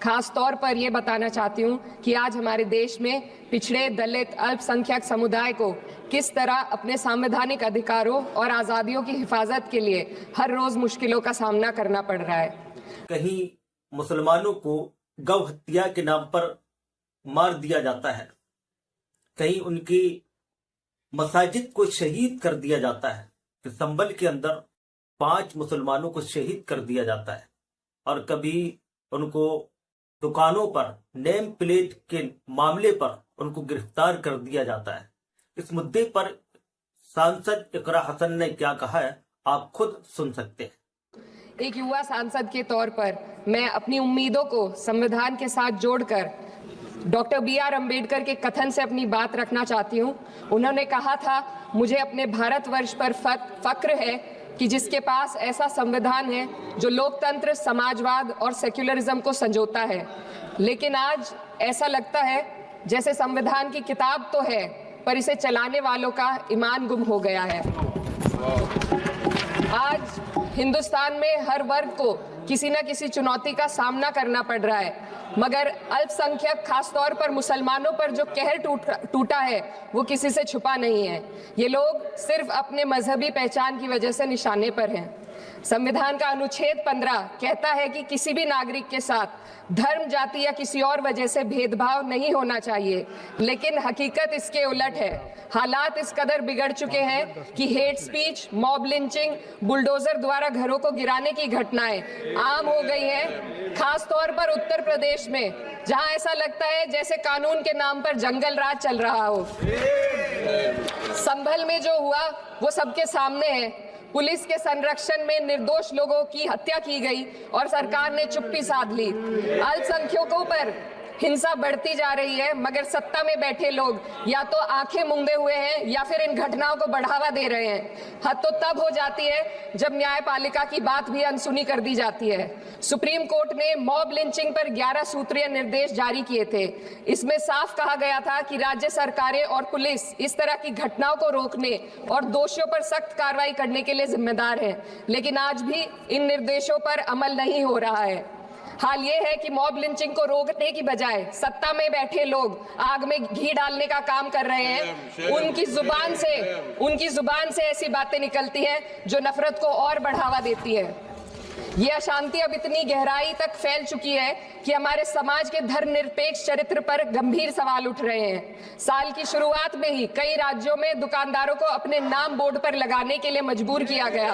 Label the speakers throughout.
Speaker 1: खास तौर पर ये बताना चाहती हूँ कि आज हमारे देश में पिछड़े, दलित, अल्पसंख्यक समुदाय को किस तरह अपने संवैधानिक अधिकारों और आज़ादियों की हिफाजत के लिए हर रोज मुश्किलों का सामना करना पड़ रहा है।
Speaker 2: कहीं मुसलमानों को गौ हत्या के नाम पर मार दिया जाता है, कहीं उनकी मसाजिद को शहीद कर दिया जाता है। कि संभल के अंदर 5 मुसलमानों को शहीद कर दिया जाता है और कभी उनको दुकानों पर नेम प्लेट के मामले पर उनको गिरफ्तार कर दिया जाता है। इस मुद्दे पर सांसद इकरा हसन ने क्या कहा है, आप खुद सुन सकते हैं।
Speaker 1: एक युवा सांसद के तौर पर मैं अपनी उम्मीदों को संविधान के साथ जोड़कर डॉक्टर BR अम्बेडकर के कथन से अपनी बात रखना चाहती हूँ। उन्होंने कहा था, मुझे अपने भारतवर्ष पर फक्र है कि जिसके पास ऐसा संविधान है जो लोकतंत्र, समाजवाद और सेक्युलरिज्म को संजोता है। लेकिन आज ऐसा लगता है जैसे संविधान की किताब तो है पर इसे चलाने वालों का ईमान गुम हो गया है। आज हिंदुस्तान में हर वर्ग को किसी न किसी चुनौती का सामना करना पड़ रहा है, मगर अल्पसंख्यक, खासतौर पर मुसलमानों पर जो कहर टूटा है वो किसी से छुपा नहीं है। ये लोग सिर्फ अपने मजहबी पहचान की वजह से निशाने पर हैं। संविधान का अनुच्छेद 15 कहता है कि किसी भी नागरिक के साथ धर्म, जाति या किसी और वजह से भेदभाव नहीं होना चाहिए, लेकिन हकीकत इसके उलट है। हालात इस कदर बिगड़ चुके हैं कि hate speech, mob lynching, bulldozer द्वारा घरों को गिराने की घटनाएं आम हो गई हैं। खास तौर पर उत्तर प्रदेश में, जहां ऐसा लगता है जैसे कानून के नाम पर जंगल राज चल रहा हो। संभल में जो हुआ वो सबके सामने है। पुलिस के संरक्षण में निर्दोष लोगों की हत्या की गई और सरकार ने चुप्पी साध ली। अल्पसंख्यकों पर हिंसा बढ़ती जा रही है, मगर सत्ता में बैठे लोग या तो आंखें मूंदे हुए हैं या फिर इन घटनाओं को बढ़ावा दे रहे हैं। हद तो तब हो जाती है जब न्यायपालिका की बात भी अनसुनी कर दी जाती है। सुप्रीम कोर्ट ने मॉब लिंचिंग पर 11 सूत्रीय निर्देश जारी किए थे। इसमें साफ कहा गया था कि राज्य सरकारें और पुलिस इस तरह की घटनाओं को रोकने और दोषियों पर सख्त कार्रवाई करने के लिए जिम्मेदार है, लेकिन आज भी इन निर्देशों पर अमल नहीं हो रहा है। हाल ये है कि मॉब लिंचिंग को रोकने की बजाय सत्ता में बैठे लोग आग में घी डालने का काम कर रहे हैं। उनकी जुबान से ऐसी बातें निकलती हैं जो नफरत को और बढ़ावा देती है। ये अशांति अब इतनी गहराई तक फैल चुकी है कि हमारे समाज के धर्मनिरपेक्ष चरित्र पर गंभीर सवाल उठ रहे हैं। साल की शुरुआत में ही कई राज्यों में दुकानदारों को अपने नाम बोर्ड पर लगाने के लिए मजबूर किया गया।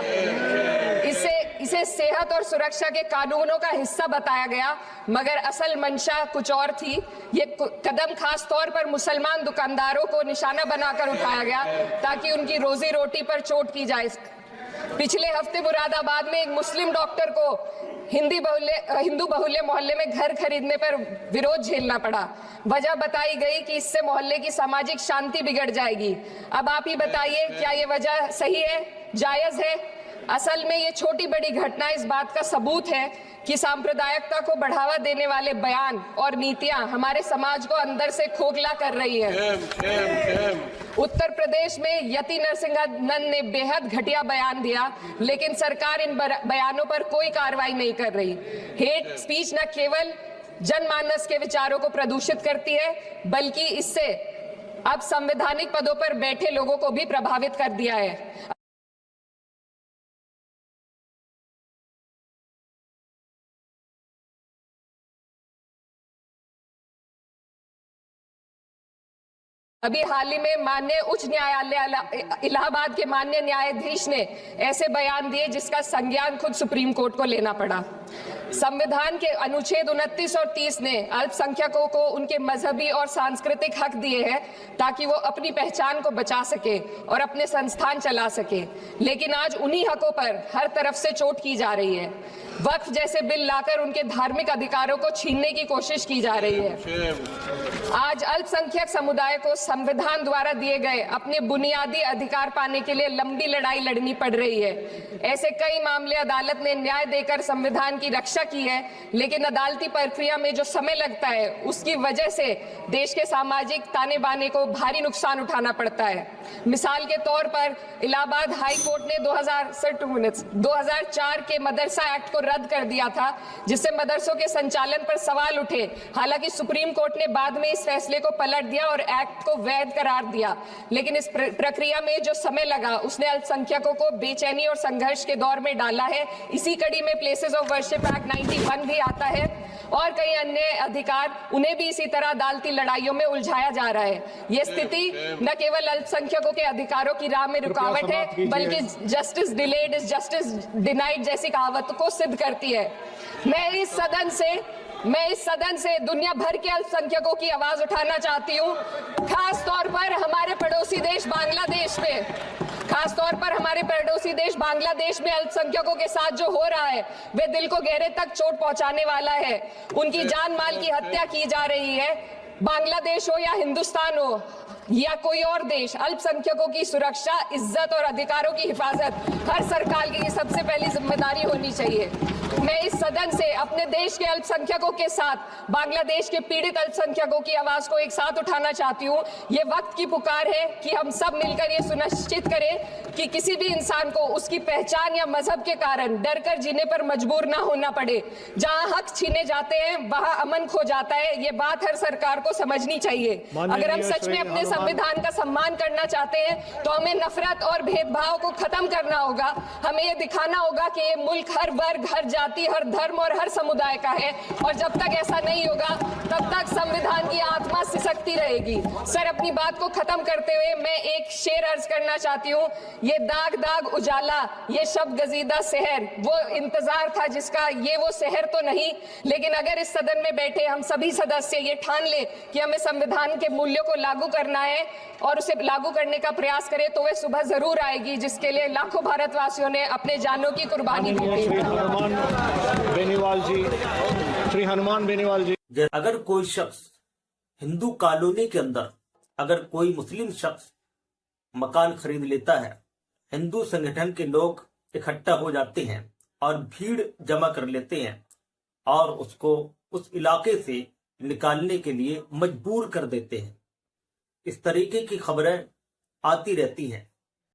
Speaker 1: इसे सेहत और सुरक्षा के कानूनों का हिस्सा बताया गया, मगर असल मंशा कुछ और थी। ये कदम खास तौर पर मुसलमान दुकानदारों को निशाना बनाकर उठाया गया ताकि उनकी रोजी रोटी पर चोट की जाए। पिछले हफ्ते मुरादाबाद में एक मुस्लिम डॉक्टर को हिंदू बहुल्य मोहल्ले में घर खरीदने पर विरोध झेलना पड़ा। वजह बताई गई कि इससे मोहल्ले की सामाजिक शांति बिगड़ जाएगी। अब आप ही बताइए, क्या ये वजह सही है, जायज है? असल में ये छोटी बड़ी घटना इस बात का सबूत है कि सांप्रदायिकता को बढ़ावा देने वाले बयान और नीतियां हमारे समाज को अंदर से खोखला कर रही है। उत्तर प्रदेश में यति नरसिंहन ने बेहद घटिया बयान दिया, लेकिन सरकार इन बयानों पर कोई कार्रवाई नहीं कर रही। हेट स्पीच न केवल जनमानस के विचारों को प्रदूषित करती है, बल्कि इससे अब संवैधानिक पदों पर बैठे लोगों को भी प्रभावित कर दिया है। अभी हाल ही में माननीय उच्च न्यायालय इलाहाबाद के माननीय न्यायाधीश ने ऐसे बयान दिए जिसका संज्ञान खुद सुप्रीम कोर्ट को लेना पड़ा। संविधान के अनुच्छेद 29 और 30 ने अल्पसंख्यकों को उनके मजहबी और सांस्कृतिक हक दिए हैं ताकि वो अपनी पहचान को बचा सके और अपने संस्थान चला सके, लेकिन आज उन्हीं हकों पर हर तरफ से चोट की जा रही है। वक्फ जैसे बिल लाकर उनके धार्मिक अधिकारों को छीनने की कोशिश की जा रही है। आज अल्पसंख्यक समुदाय को संविधान द्वारा दिए गए अपने बुनियादी अधिकार पाने के लिए लंबी लड़ाई लड़नी पड़ रही है। ऐसे कई मामले अदालत ने न्याय देकर संविधान की रक्षा की है, लेकिन अदालती प्रक्रिया में जो समय लगता है उसकी वजह से देश के सामाजिक ताने बाने को भारी नुकसान उठाना पड़ता है। मिसाल के तौर पर इलाहाबाद हाई कोर्ट ने 2004 के मदरसा एक्ट को रद्द कर दिया था, जिससे मदरसों के संचालन पर सवाल उठे। हालांकि सुप्रीम कोर्ट ने बाद में इस फैसले को पलट दिया और एक्ट को वैध करार दिया, लेकिन इस प्रक्रिया में जो समय लगा उसने अल्पसंख्यकों को बेचैनी और संघर्ष के दौर में डाला है। इसी कड़ी में प्लेसेस ऑफ वर्शिप एक्ट 91 भी आता है और कई अन्य अधिकार, उन्हें भी इसी तरह अदालती लड़ाइयों में उलझाया जा रहा है। ये स्थिति न केवल अल्पसंख्यकों के अधिकारों की राह में रुकावट है, बल्कि justice delayed is justice denied जैसी कहावत को सिद्ध करती है। मैं इस सदन से दुनिया भर के अल्पसंख्यकों की आवाज उठाना चाहती हूँ, खास तौर पर हमारे पड़ोसी देश बांग्लादेश में अल्पसंख्यकों के साथ जो हो रहा है वे दिल को गहरे तक चोट पहुंचाने वाला है। उनकी जान माल की हत्या की जा रही है। बांग्लादेश हो या हिंदुस्तान हो या कोई और देश, अल्पसंख्यकों की सुरक्षा, इज्जत और अधिकारों की हिफाजत हर सरकार की सबसे पहली जिम्मेदारी होनी चाहिए। मैं इस सदन से अपने देश के अल्पसंख्यकों के साथ बांग्लादेश के पीड़ित अल्पसंख्यकों की आवाज को एक साथ उठाना चाहती हूँ। ये वक्त की पुकार है कि हम सब मिलकर ये सुनिश्चित करें कि किसी भी इंसान को उसकी पहचान या मजहब के कारण डरकर जीने पर मजबूर ना होना पड़े। जहाँ हक छीने जाते हैं वहाँ अमन खो जाता है। ये बात हर सरकार को समझनी चाहिए। अगर हम सच में अपने संविधान का सम्मान करना चाहते हैं तो हमें नफरत और भेदभाव को खत्म करना होगा। हमें ये दिखाना होगा कि ये मुल्क हर वर्ग, हर जाति, हर धर्म और हर समुदाय का है और जब तक ऐसा नहीं होगा तब तक संविधान की आत्मा सिसकती रहेगी। सर, अपनी बात को खत्म करते हुए मैं एक शेर अर्ज करना चाहती हूँ। ये दाग दाग उजाला, ये शब गजीदा शहर, वो इंतजार था जिसका, ये वो शहर तो नहीं। लेकिन अगर इस सदन में बैठे हम सभी सदस्य ये ठान ले कि हमें संविधान के मूल्यों को लागू करना है और उसे लागू करने का प्रयास करें तो वह सुबह जरूर आएगी जिसके लिए लाखों भारतवासियों ने अपने जानों की कुर्बानी दी थी।
Speaker 3: श्री हनुमान बेनीवाल जी,
Speaker 2: अगर कोई शख्स हिंदू कॉलोनी के अंदर अगर कोई मुस्लिम शख्स मकान खरीद लेता है, हिंदू संगठन के लोग इकट्ठा हो जाते हैं और भीड़ जमा कर लेते हैं और उसको उस इलाके से निकालने के लिए मजबूर कर देते हैं। इस तरीके की खबरें आती रहती हैं।